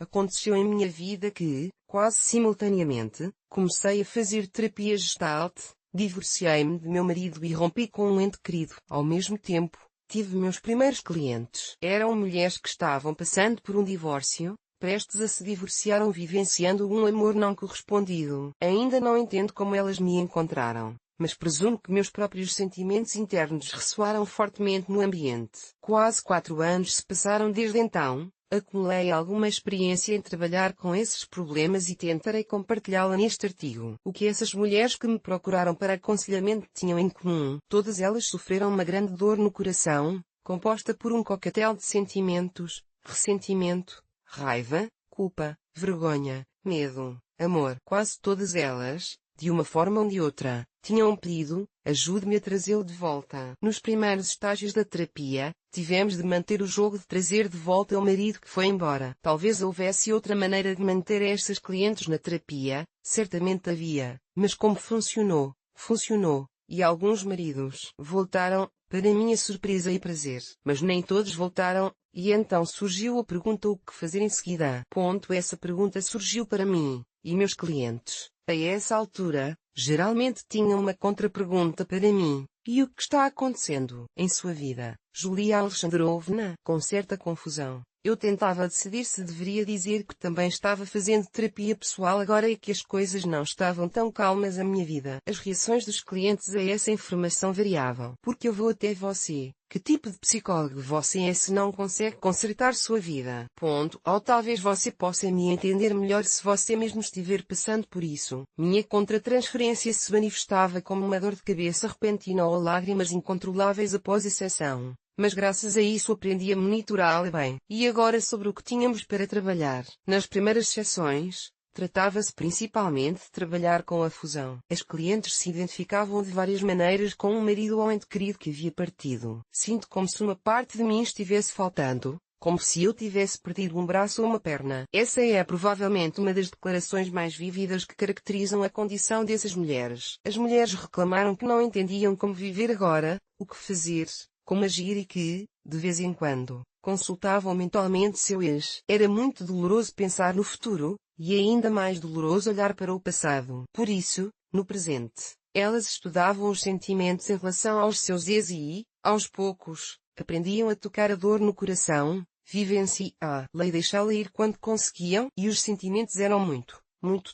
aconteceu em minha vida que, quase simultaneamente, comecei a fazer terapia Gestalt, divorciei-me de meu marido e rompi com um ente querido. Ao mesmo tempo, tive meus primeiros clientes. Eram mulheres que estavam passando por um divórcio, prestes a se divorciar ou vivenciando um amor não correspondido. Ainda não entendo como elas me encontraram, mas presumo que meus próprios sentimentos internos ressoaram fortemente no ambiente. Quase 4 anos se passaram desde então. Acumulei alguma experiência em trabalhar com esses problemas e tentarei compartilhá-la neste artigo. O que essas mulheres que me procuraram para aconselhamento tinham em comum? Todas elas sofreram uma grande dor no coração, composta por um coquetel de sentimentos: ressentimento, raiva, culpa, vergonha, medo, amor. Quase todas elas, de uma forma ou de outra, tinham um pedido: ajude-me a trazê-lo de volta. Nos primeiros estágios da terapia, tivemos de manter o jogo de trazer de volta o marido que foi embora. Talvez houvesse outra maneira de manter estas clientes na terapia, certamente havia, mas como funcionou, funcionou, e alguns maridos voltaram, para minha surpresa e prazer. Mas nem todos voltaram, e então surgiu a pergunta: o que fazer em seguida? Essa pergunta surgiu para mim, e meus clientes, a essa altura, geralmente tinham uma contrapergunta para mim: e o que está acontecendo em sua vida, Julia Alexandrovna? Com certa confusão, eu tentava decidir se deveria dizer que também estava fazendo terapia pessoal agora e que as coisas não estavam tão calmas na minha vida. As reações dos clientes a essa informação variavam. Porque eu vou até você. Que tipo de psicólogo você é se não consegue consertar sua vida? Ou talvez você possa me entender melhor se você mesmo estiver passando por isso. Minha contratransferência se manifestava como uma dor de cabeça repentina ou lágrimas incontroláveis após a sessão. Mas graças a isso aprendi a monitorá-la bem. E agora sobre o que tínhamos para trabalhar. Nas primeiras sessões, tratava-se principalmente de trabalhar com a fusão. As clientes se identificavam de várias maneiras com um marido ou ente querido que havia partido. Sinto como se uma parte de mim estivesse faltando, como se eu tivesse perdido um braço ou uma perna. Essa é provavelmente uma das declarações mais vívidas que caracterizam a condição dessas mulheres. As mulheres reclamaram que não entendiam como viver agora, o que fazer, como agir e que, de vez em quando, consultavam mentalmente seu ex. Era muito doloroso pensar no futuro, e ainda mais doloroso olhar para o passado. Por isso, no presente, elas estudavam os sentimentos em relação aos seus ex e, aos poucos, aprendiam a tocar a dor no coração, vivenciá-la e deixá-la ir quando conseguiam, e os sentimentos eram muito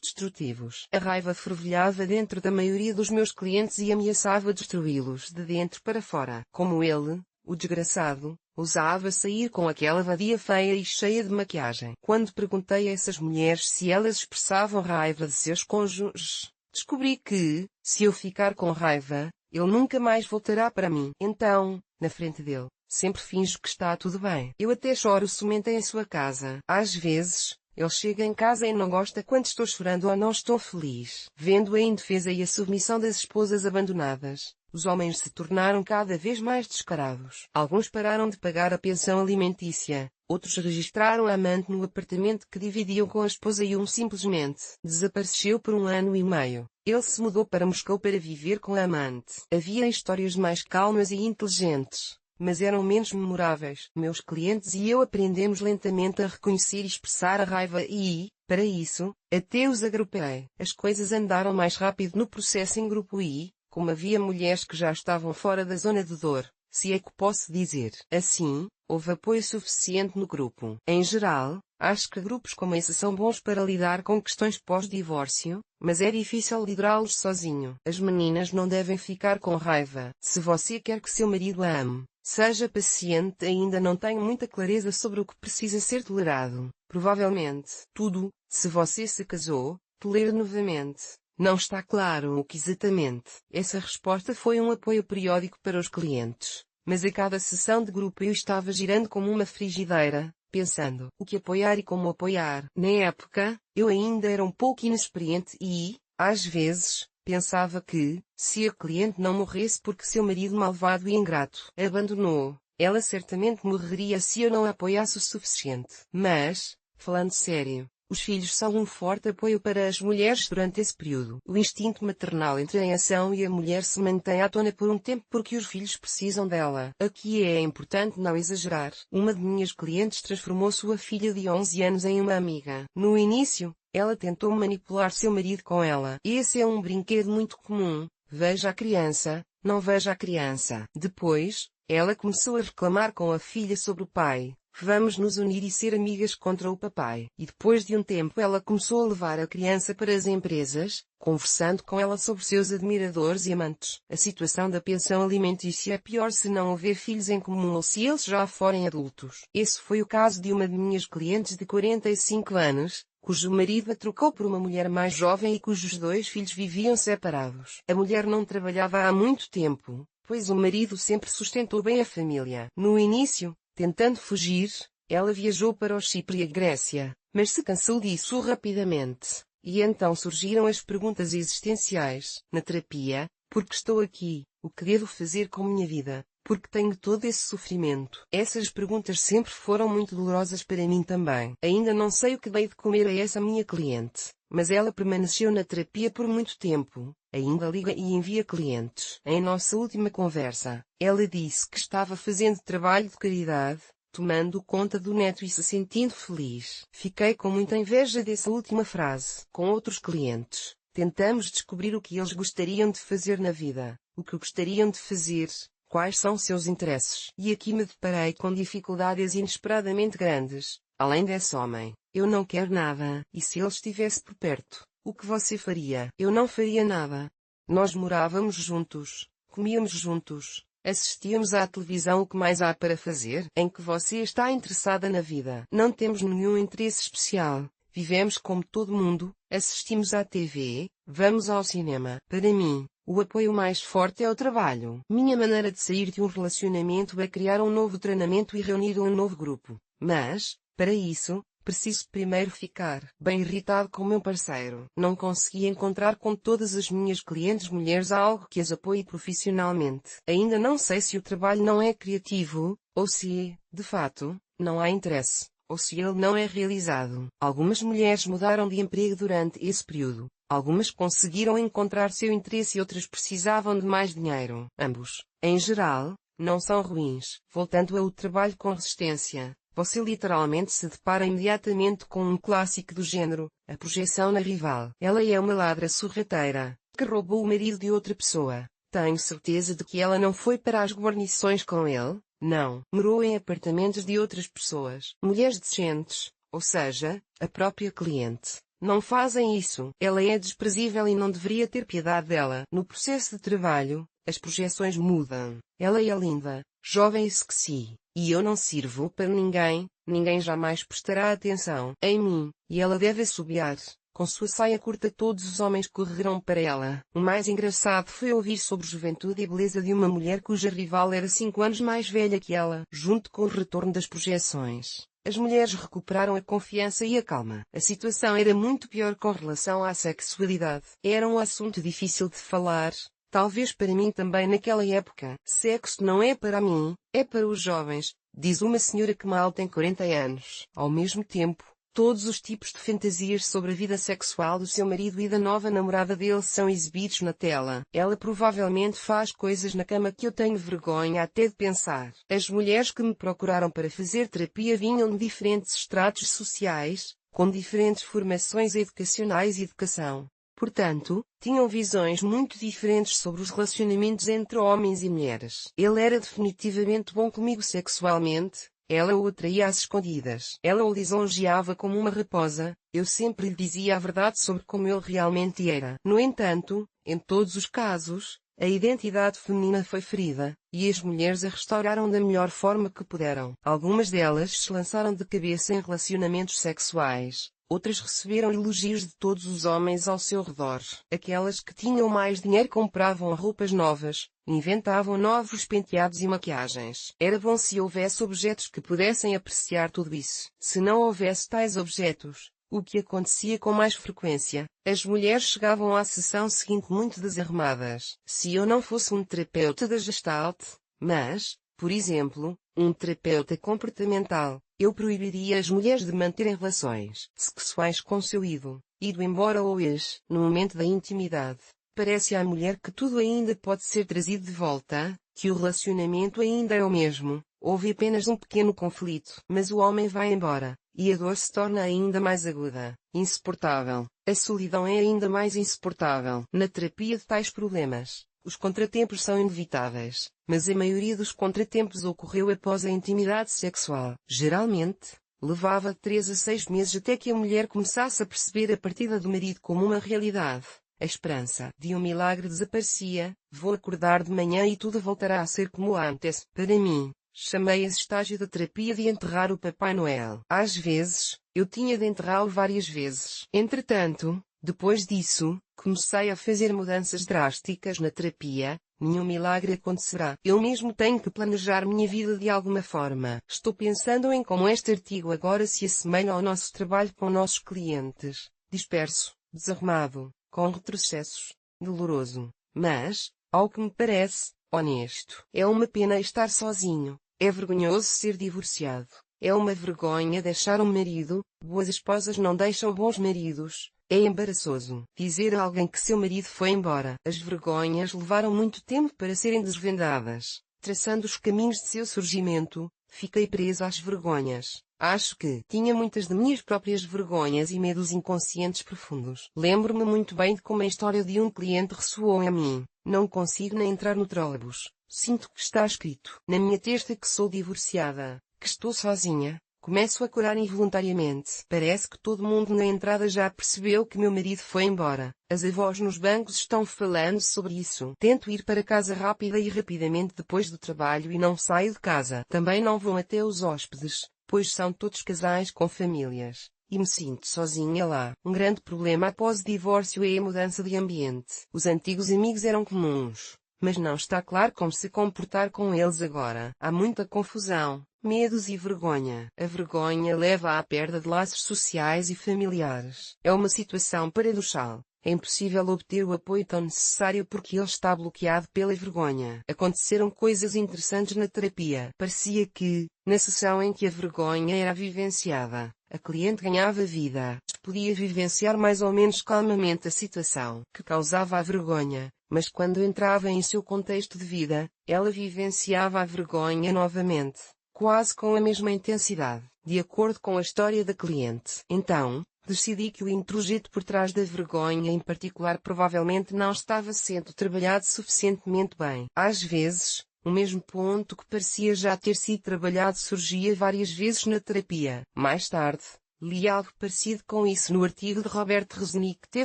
destrutivos. A raiva fervilhava dentro da maioria dos meus clientes e ameaçava destruí-los de dentro para fora. Como ele, o desgraçado, ousava sair com aquela vadia feia e cheia de maquiagem. Quando perguntei a essas mulheres se elas expressavam raiva de seus cônjuges, descobri que, se eu ficar com raiva, ele nunca mais voltará para mim. Então, na frente dele, sempre finjo que está tudo bem. Eu até choro somente em sua casa. Às vezes, ele chega em casa e não gosta quando estou chorando ou não estou feliz. Vendo a indefesa e a submissão das esposas abandonadas, os homens se tornaram cada vez mais descarados. Alguns pararam de pagar a pensão alimentícia, outros registraram a amante no apartamento que dividiam com a esposa e simplesmente desapareceu por 1 ano e meio. Ele se mudou para Moscou para viver com a amante. Havia histórias mais calmas e inteligentes, mas eram menos memoráveis. Meus clientes e eu aprendemos lentamente a reconhecer e expressar a raiva e, para isso, até os agrupei. As coisas andaram mais rápido no processo em grupo e, como havia mulheres que já estavam fora da zona de dor, se é que posso dizer assim, houve apoio suficiente no grupo. Em geral, acho que grupos como esse são bons para lidar com questões pós-divórcio, mas é difícil liderá-los sozinho. As meninas não devem ficar com raiva. Se você quer que seu marido a ame, seja paciente. Ainda não tenho muita clareza sobre o que precisa ser tolerado. Provavelmente, tudo. Se você se casou, tolere novamente. Não está claro o que exatamente. Essa resposta foi um apoio periódico para os clientes. Mas a cada sessão de grupo eu estava girando como uma frigideira, pensando o que apoiar e como apoiar. Na época, eu ainda era um pouco inexperiente e, às vezes, pensava que, se a cliente não morresse porque seu marido malvado e ingrato a abandonou, ela certamente morreria se eu não a apoiasse o suficiente. Mas, falando sério, Os filhos são um forte apoio para as mulheres durante esse período. O instinto maternal entra em ação e a mulher se mantém à tona por um tempo porque os filhos precisam dela. Aqui é importante não exagerar. Uma de minhas clientes transformou sua filha de 11 anos em uma amiga. No início, ela tentou manipular seu marido com ela. Esse é um brinquedo muito comum. Veja a criança, não veja a criança. Depois, ela começou a reclamar com a filha sobre o pai. Vamos nos unir e ser amigas contra o papai. E depois de um tempo ela começou a levar a criança para as empresas, conversando com ela sobre seus admiradores e amantes. A situação da pensão alimentícia é pior se não houver filhos em comum ou se eles já forem adultos. Esse foi o caso de uma de minhas clientes de 45 anos, cujo marido a trocou por uma mulher mais jovem e cujos 2 filhos viviam separados. A mulher não trabalhava há muito tempo, pois o marido sempre sustentou bem a família. No início, tentando fugir, ela viajou para o Chipre e a Grécia, mas se cansou disso rapidamente. E então surgiram as perguntas existenciais. Na terapia, porque estou aqui? O que devo fazer com minha vida? Porque tenho todo esse sofrimento? Essas perguntas sempre foram muito dolorosas para mim também. Ainda não sei o que dei de comer a essa minha cliente, mas ela permaneceu na terapia por muito tempo. Ainda liga e envia clientes. Em nossa última conversa, ela disse que estava fazendo trabalho de caridade, tomando conta do neto e se sentindo feliz. Fiquei com muita inveja dessa última frase. Com outros clientes, tentamos descobrir o que eles gostariam de fazer na vida, o que gostariam de fazer, quais são seus interesses. E aqui me deparei com dificuldades inesperadamente grandes. Além desse homem, eu não quero nada. E se ele estivesse por perto? O que você faria? Eu não faria nada. Nós morávamos juntos, comíamos juntos, assistíamos à televisão. O que mais há para fazer? Em que você está interessada na vida? Não temos nenhum interesse especial. Vivemos como todo mundo, assistimos à TV, vamos ao cinema. Para mim, o apoio mais forte é o trabalho. Minha maneira de sair de um relacionamento é criar um novo treinamento e reunir um novo grupo. Mas, para isso, preciso primeiro ficar bem irritado com meu parceiro. Não consegui encontrar com todas as minhas clientes mulheres algo que as apoie profissionalmente. Ainda não sei se o trabalho não é criativo, ou se, de fato, não há interesse, ou se ele não é realizado. Algumas mulheres mudaram de emprego durante esse período. Algumas conseguiram encontrar seu interesse e outras precisavam de mais dinheiro. Ambos, em geral, não são ruins. Voltando ao trabalho com resistência. Você literalmente se depara imediatamente com um clássico do género, a projeção na rival. Ela é uma ladra sorrateira, que roubou o marido de outra pessoa. Tenho certeza de que ela não foi para as guarnições com ele, não. Morou em apartamentos de outras pessoas. Mulheres decentes, ou seja, a própria cliente, não fazem isso. Ela é desprezível e não deveria ter piedade dela. No processo de trabalho, as projeções mudam. Ela é linda, jovem e sexy. E eu não sirvo para ninguém, ninguém jamais prestará atenção em mim, e ela deve assobiar. Com sua saia curta todos os homens correrão para ela. O mais engraçado foi ouvir sobre a juventude e beleza de uma mulher cuja rival era 5 anos mais velha que ela. Junto com o retorno das projeções, as mulheres recuperaram a confiança e a calma. A situação era muito pior com relação à sexualidade. Era um assunto difícil de falar. Talvez para mim também naquela época. Sexo não é para mim, é para os jovens, diz uma senhora que mal tem 40 anos. Ao mesmo tempo, todos os tipos de fantasias sobre a vida sexual do seu marido e da nova namorada dele são exibidos na tela. Ela provavelmente faz coisas na cama que eu tenho vergonha até de pensar. As mulheres que me procuraram para fazer terapia vinham de diferentes estratos sociais, com diferentes formações educacionais e educação. Portanto, tinham visões muito diferentes sobre os relacionamentos entre homens e mulheres. Ele era definitivamente bom comigo sexualmente, ela o atraía às escondidas. Ela o lisonjeava como uma raposa, eu sempre lhe dizia a verdade sobre como ele realmente era. No entanto, em todos os casos, a identidade feminina foi ferida, e as mulheres a restauraram da melhor forma que puderam. Algumas delas se lançaram de cabeça em relacionamentos sexuais. Outras receberam elogios de todos os homens ao seu redor. Aquelas que tinham mais dinheiro compravam roupas novas, inventavam novos penteados e maquiagens. Era bom se houvesse objetos que pudessem apreciar tudo isso. Se não houvesse tais objetos, o que acontecia com mais frequência, as mulheres chegavam à sessão seguinte muito desarrumadas. Se eu não fosse um terapeuta da Gestalt, mas, por exemplo, um terapeuta comportamental, eu proibiria as mulheres de manterem relações sexuais com seu ido embora ou ex, no momento da intimidade. Parece à mulher que tudo ainda pode ser trazido de volta, que o relacionamento ainda é o mesmo, houve apenas um pequeno conflito. Mas o homem vai embora, e a dor se torna ainda mais aguda, insuportável. A solidão é ainda mais insuportável. Na terapia de tais problemas, os contratempos são inevitáveis, mas a maioria dos contratempos ocorreu após a intimidade sexual. Geralmente, levava 3 a 6 meses até que a mulher começasse a perceber a partida do marido como uma realidade. A esperança de um milagre desaparecia. Vou acordar de manhã e tudo voltará a ser como antes. Para mim, chamei esse estágio da terapia de enterrar o Papai Noel. Às vezes, eu tinha de enterrá-lo várias vezes. Entretanto, depois disso, comecei a fazer mudanças drásticas na terapia. Nenhum milagre acontecerá. Eu mesmo tenho que planejar minha vida de alguma forma. Estou pensando em como este artigo agora se assemelha ao nosso trabalho com nossos clientes. Disperso, desarrumado, com retrocessos, doloroso, mas, ao que me parece, honesto. É uma pena estar sozinho. É vergonhoso ser divorciado. É uma vergonha deixar um marido. Boas esposas não deixam bons maridos. É embaraçoso dizer a alguém que seu marido foi embora. As vergonhas levaram muito tempo para serem desvendadas. Traçando os caminhos de seu surgimento, fiquei preso às vergonhas. Acho que tinha muitas de minhas próprias vergonhas e medos inconscientes profundos. Lembro-me muito bem de como a história de um cliente ressoou em mim. Não consigo nem entrar no trólebus. Sinto que está escrito na minha testa que sou divorciada, que estou sozinha. Começo a corar involuntariamente. Parece que todo mundo na entrada já percebeu que meu marido foi embora. As avós nos bancos estão falando sobre isso. Tento ir para casa rápida e rapidamente depois do trabalho e não saio de casa. Também não vou até os hóspedes, pois são todos casais com famílias, e me sinto sozinha lá. Um grande problema após o divórcio é a mudança de ambiente. Os antigos amigos eram comuns, mas não está claro como se comportar com eles agora. Há muita confusão, medos e vergonha. A vergonha leva à perda de laços sociais e familiares. É uma situação paradoxal. É impossível obter o apoio tão necessário porque ele está bloqueado pela vergonha. Aconteceram coisas interessantes na terapia. Parecia que, na sessão em que a vergonha era vivenciada, a cliente ganhava vida. Podia vivenciar mais ou menos calmamente a situação que causava a vergonha, mas quando entrava em seu contexto de vida, ela vivenciava a vergonha novamente, quase com a mesma intensidade, de acordo com a história da cliente. Então, decidi que o introjeto por trás da vergonha em particular provavelmente não estava sendo trabalhado suficientemente bem. Às vezes, o mesmo ponto que parecia já ter sido trabalhado surgia várias vezes na terapia. Mais tarde, li algo parecido com isso no artigo de Robert Resnick The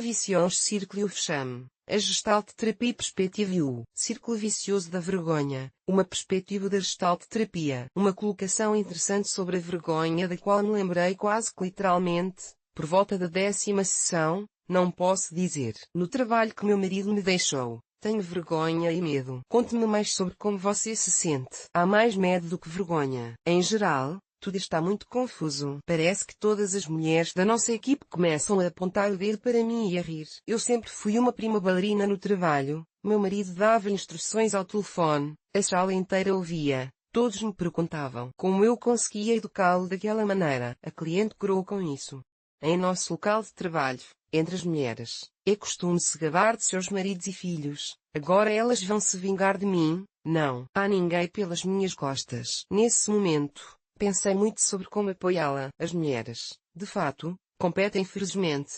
Vicious Circle of Shame. A Gestalt Terapia Perspectiva e o Círculo Vicioso da Vergonha, uma perspectiva da Gestalt Terapia. Uma colocação interessante sobre a vergonha da qual me lembrei quase que literalmente, por volta da 10ª sessão. Não posso dizer. No trabalho que meu marido me deixou, tenho vergonha e medo. Conte-me mais sobre como você se sente. Há mais medo do que vergonha. Em geral, tudo está muito confuso. Parece que todas as mulheres da nossa equipe começam a apontar o dedo para mim e a rir. Eu sempre fui uma prima bailarina no trabalho. Meu marido dava instruções ao telefone. A sala inteira ouvia. Todos me perguntavam como eu conseguia educá-lo daquela maneira. A cliente corou com isso. Em nosso local de trabalho, entre as mulheres, é costume se gabar de seus maridos e filhos. Agora elas vão se vingar de mim? Não. Há ninguém pelas minhas costas. Nesse momento, pensei muito sobre como apoiá-la. As mulheres, de fato, competem ferozmente.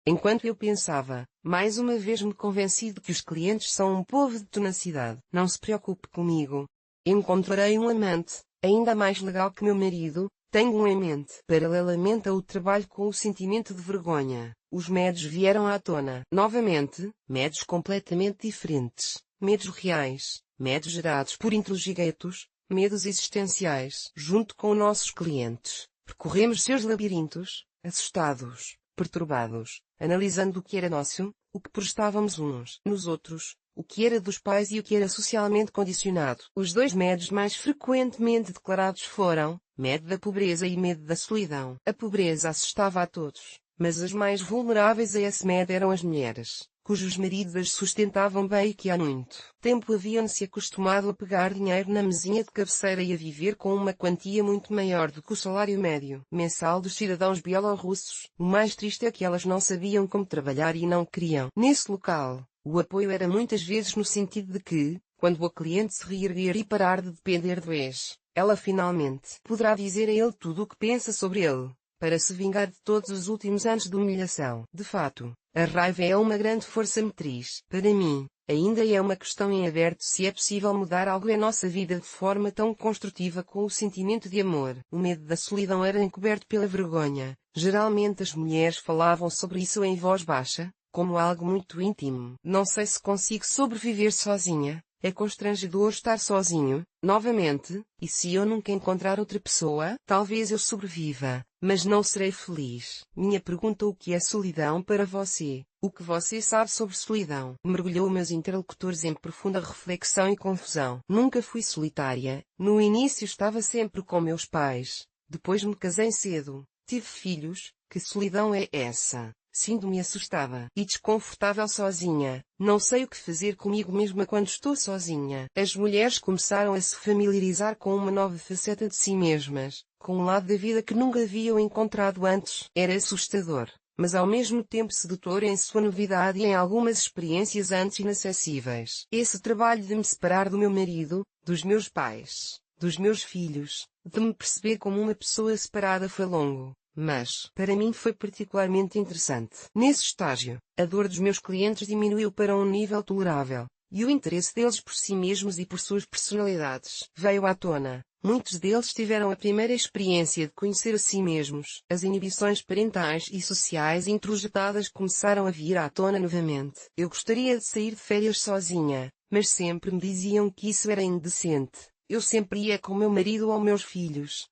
Enquanto eu pensava, mais uma vez me convenci de que os clientes são um povo de tenacidade. Não se preocupe comigo. Encontrarei um amante, ainda mais legal que meu marido. Tenho em mente. Paralelamente ao trabalho com o sentimento de vergonha, os medos vieram à tona. Novamente, medos completamente diferentes. Medos reais, medos gerados por introjetos, medos existenciais. Junto com nossos clientes, percorremos seus labirintos, assustados, perturbados, analisando o que era nosso, o que prestávamos uns nos outros, o que era dos pais e o que era socialmente condicionado. Os dois medos mais frequentemente declarados foram medo da pobreza e medo da solidão. A pobreza assustava a todos, mas as mais vulneráveis a esse medo eram as mulheres. cujos maridos as sustentavam bem e que há muito tempo haviam-se acostumado a pegar dinheiro na mesinha de cabeceira e a viver com uma quantia muito maior do que o salário médio mensal dos cidadãos bielorrussos. O mais triste é que elas não sabiam como trabalhar e não queriam. Nesse local, o apoio era muitas vezes no sentido de que, quando o cliente se reerguer e parar de depender do ex, ela finalmente poderá dizer a ele tudo o que pensa sobre ele, para se vingar de todos os últimos anos de humilhação. De fato, a raiva é uma grande força motriz. Para mim, ainda é uma questão em aberto se é possível mudar algo em nossa vida de forma tão construtiva com o sentimento de amor. O medo da solidão era encoberto pela vergonha. Geralmente as mulheres falavam sobre isso em voz baixa, como algo muito íntimo. Não sei se consigo sobreviver sozinha. É constrangedor estar sozinho, novamente, e se eu nunca encontrar outra pessoa, talvez eu sobreviva, mas não serei feliz. Minha pergunta: o que é solidão para você? O que você sabe sobre solidão? Mergulhou meus interlocutores em profunda reflexão e confusão. Nunca fui solitária. No início estava sempre com meus pais. Depois me casei cedo. Tive filhos. Que solidão é essa? Sinto-me assustada e desconfortável sozinha. Não sei o que fazer comigo mesma quando estou sozinha. As mulheres começaram a se familiarizar com uma nova faceta de si mesmas, com um lado da vida que nunca haviam encontrado antes. Era assustador, mas ao mesmo tempo sedutor em sua novidade e em algumas experiências antes inacessíveis. Esse trabalho de me separar do meu marido, dos meus pais, dos meus filhos, de me perceber como uma pessoa separada foi longo. Mas, para mim foi particularmente interessante. Nesse estágio, a dor dos meus clientes diminuiu para um nível tolerável, e o interesse deles por si mesmos e por suas personalidades veio à tona. Muitos deles tiveram a primeira experiência de conhecer a si mesmos. As inibições parentais e sociais introjetadas começaram a vir à tona novamente. Eu gostaria de sair de férias sozinha, mas sempre me diziam que isso era indecente. Eu sempre ia com meu marido ou meus filhos.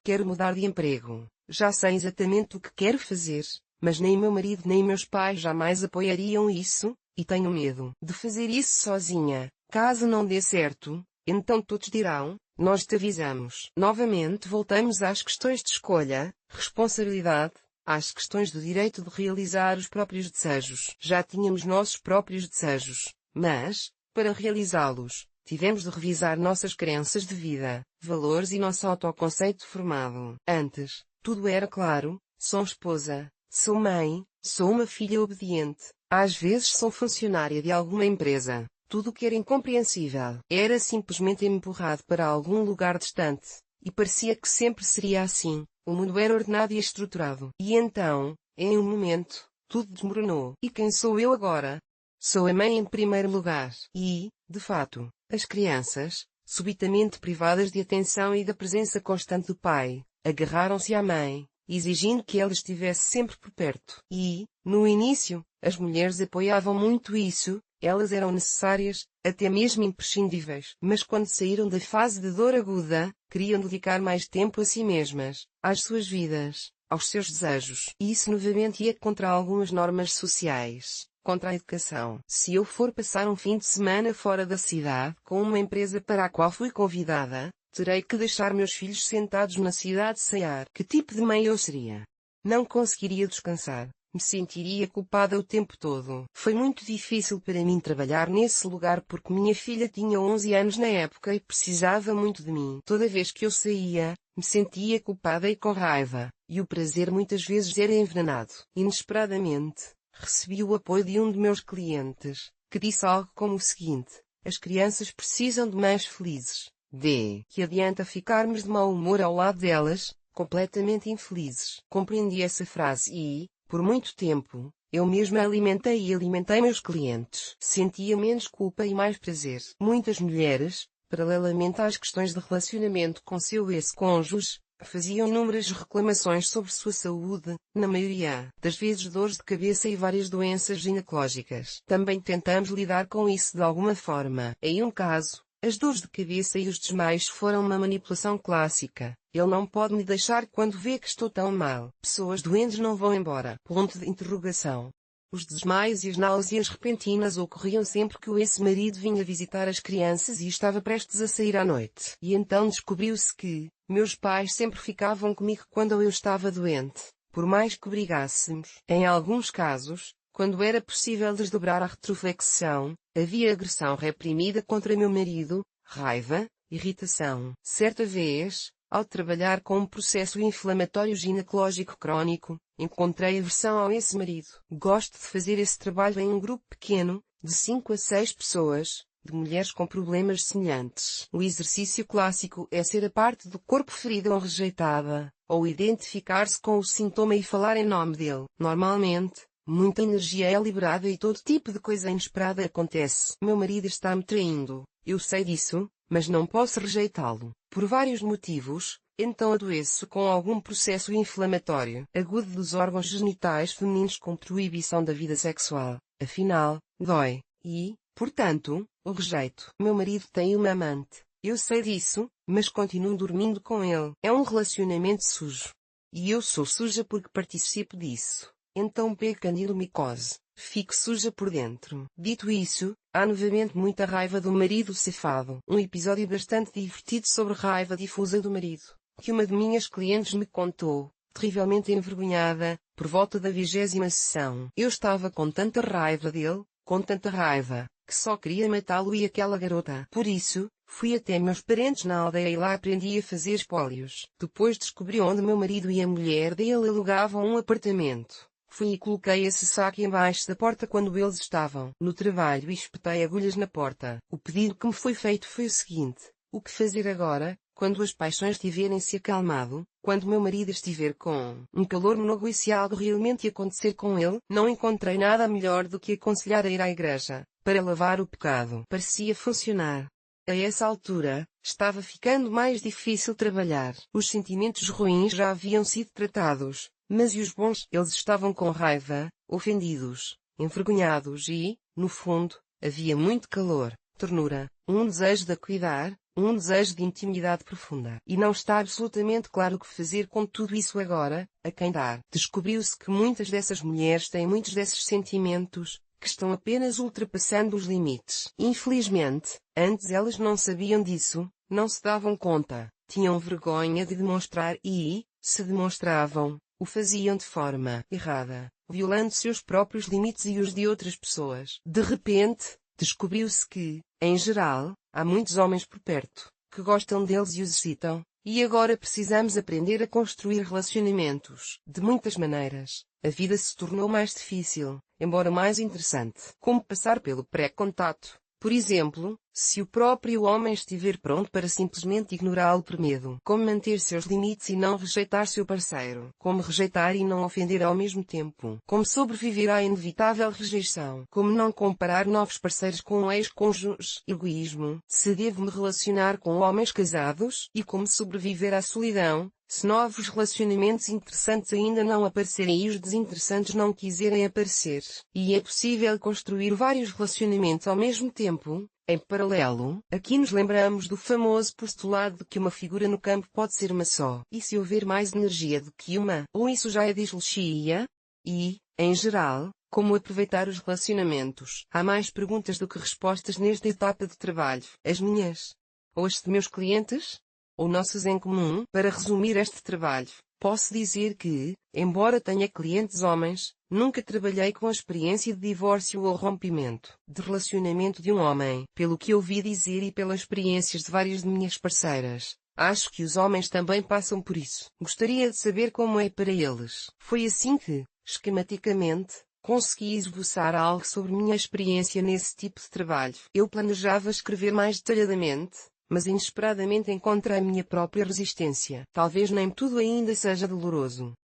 Quero mudar de emprego. Já sei exatamente o que quero fazer, mas nem meu marido nem meus pais jamais apoiariam isso, e tenho medo de fazer isso sozinha. Caso não dê certo, então todos dirão: nós te avisamos. Novamente voltamos às questões de escolha, responsabilidade, às questões do direito de realizar os próprios desejos. Já tínhamos nossos próprios desejos, mas, para realizá-los, tivemos de revisar nossas crenças de vida, valores e nosso autoconceito formado. Antes, tudo era claro: sou esposa, sou mãe, sou uma filha obediente, às vezes sou funcionária de alguma empresa. Tudo o que era incompreensível era simplesmente empurrado para algum lugar distante, e parecia que sempre seria assim. O mundo era ordenado e estruturado. E então, em um momento, tudo desmoronou. E quem sou eu agora? Sou a mãe em primeiro lugar. E, de fato, as crianças, subitamente privadas de atenção e da presença constante do pai, agarraram-se à mãe, exigindo que ela estivesse sempre por perto. E, no início, as mulheres apoiavam muito isso, elas eram necessárias, até mesmo imprescindíveis. Mas quando saíram da fase de dor aguda, queriam dedicar mais tempo a si mesmas, às suas vidas, aos seus desejos. E isso novamente ia contra algumas normas sociais, contra a educação. Se eu for passar um fim de semana fora da cidade com uma empresa para a qual fui convidada, terei que deixar meus filhos sentados na cidade sem ar. Que tipo de mãe eu seria? Não conseguiria descansar. Me sentiria culpada o tempo todo. Foi muito difícil para mim trabalhar nesse lugar porque minha filha tinha 11 anos na época e precisava muito de mim. Toda vez que eu saía, me sentia culpada e com raiva, e o prazer muitas vezes era envenenado. Inesperadamente, recebi o apoio de um de meus clientes, que disse algo como o seguinte: as crianças precisam de mães felizes. Que adianta ficarmos de mau humor ao lado delas, completamente infelizes. Compreendi essa frase e, por muito tempo, eu mesma alimentei meus clientes. Sentia menos culpa e mais prazer. Muitas mulheres, paralelamente às questões de relacionamento com seu ex-cônjuge, faziam inúmeras reclamações sobre sua saúde, na maioria das vezes dores de cabeça e várias doenças ginecológicas. Também tentamos lidar com isso de alguma forma. Em um caso, as dores de cabeça e os desmaios foram uma manipulação clássica. Ele não pode me deixar quando vê que estou tão mal. Pessoas doentes não vão embora. Ponto de interrogação. Os desmaios e as náuseas repentinas ocorriam sempre que o ex-marido vinha visitar as crianças e estava prestes a sair à noite. E então descobriu-se que meus pais sempre ficavam comigo quando eu estava doente, por mais que brigássemos. Em alguns casos, Quando era possível desdobrar a retroflexão, havia agressão reprimida contra meu marido, raiva, irritação. Certa vez, ao trabalhar com um processo inflamatório ginecológico crônico, encontrei aversão ao ex-marido. Gosto de fazer esse trabalho em um grupo pequeno, de 5 a 6 pessoas, de mulheres com problemas semelhantes. O exercício clássico é ser a parte do corpo ferida ou rejeitada, ou identificar-se com o sintoma e falar em nome dele. Normalmente, muita energia é liberada e todo tipo de coisa inesperada acontece. Meu marido está me traindo. Eu sei disso, mas não posso rejeitá-lo. Por vários motivos, então adoeço com algum processo inflamatório agudo dos órgãos genitais femininos com proibição da vida sexual. Afinal, dói. E, portanto, o rejeito. Meu marido tem uma amante. Eu sei disso, mas continuo dormindo com ele. É um relacionamento sujo. E eu sou suja porque participo disso. Então candidomicose. Fico suja por dentro. Dito isso, há novamente muita raiva do marido cefado. Um episódio bastante divertido sobre raiva difusa do marido, que uma de minhas clientes me contou, terrivelmente envergonhada, por volta da 20ª sessão. Eu estava com tanta raiva dele, com tanta raiva, que só queria matá-lo e aquela garota. Por isso, fui até meus parentes na aldeia e lá aprendi a fazer espólios. Depois descobri onde meu marido e a mulher dele alugavam um apartamento. Fui e coloquei esse saco embaixo da porta quando eles estavam no trabalho e espetei agulhas na porta. O pedido que me foi feito foi o seguinte: o que fazer agora, quando as paixões tiverem se acalmado, quando meu marido estiver com um calor novo e se algo realmente acontecer com ele? Não encontrei nada melhor do que aconselhar a ir à igreja, para lavar o pecado. Parecia funcionar. A essa altura, estava ficando mais difícil trabalhar. Os sentimentos ruins já haviam sido tratados. Mas e os bons? Eles estavam com raiva, ofendidos, envergonhados e, no fundo, havia muito calor, ternura, um desejo de a cuidar, um desejo de intimidade profunda. E não está absolutamente claro o que fazer com tudo isso agora, a quem dar. Descobriu-se que muitas dessas mulheres têm muitos desses sentimentos, que estão apenas ultrapassando os limites. Infelizmente, antes elas não sabiam disso, não se davam conta, tinham vergonha de demonstrar e, se demonstravam, o faziam de forma errada, violando seus próprios limites e os de outras pessoas. De repente, descobriu-se que, em geral, há muitos homens por perto, que gostam deles e os excitam, e agora precisamos aprender a construir relacionamentos. De muitas maneiras, a vida se tornou mais difícil, embora mais interessante. Como passar pelo pré-contato. Por exemplo, se o próprio homem estiver pronto para simplesmente ignorá-lo por medo. Como manter seus limites e não rejeitar seu parceiro. Como rejeitar e não ofender ao mesmo tempo. Como sobreviver à inevitável rejeição. Como não comparar novos parceiros com ex-cônjuges. Egoísmo. Se devo me relacionar com homens casados. E como sobreviver à solidão. Se novos relacionamentos interessantes ainda não aparecerem e os desinteressantes não quiserem aparecer. E é possível construir vários relacionamentos ao mesmo tempo, em paralelo. Aqui nos lembramos do famoso postulado de que uma figura no campo pode ser uma só. E se houver mais energia do que uma? Ou isso já é dislexia? E, em geral, como aproveitar os relacionamentos? Há mais perguntas do que respostas nesta etapa de trabalho. As minhas? Ou as de meus clientes? Ou nossas em comum? Para resumir este trabalho, posso dizer que, embora tenha clientes homens, nunca trabalhei com a experiência de divórcio ou rompimento de relacionamento de um homem. Pelo que ouvi dizer e pelas experiências de várias de minhas parceiras, acho que os homens também passam por isso. Gostaria de saber como é para eles. Foi assim que, esquematicamente, consegui esboçar algo sobre minha experiência nesse tipo de trabalho. Eu planejava escrever mais detalhadamente, mas inesperadamente encontrei a minha própria resistência. Talvez nem tudo ainda seja doloroso.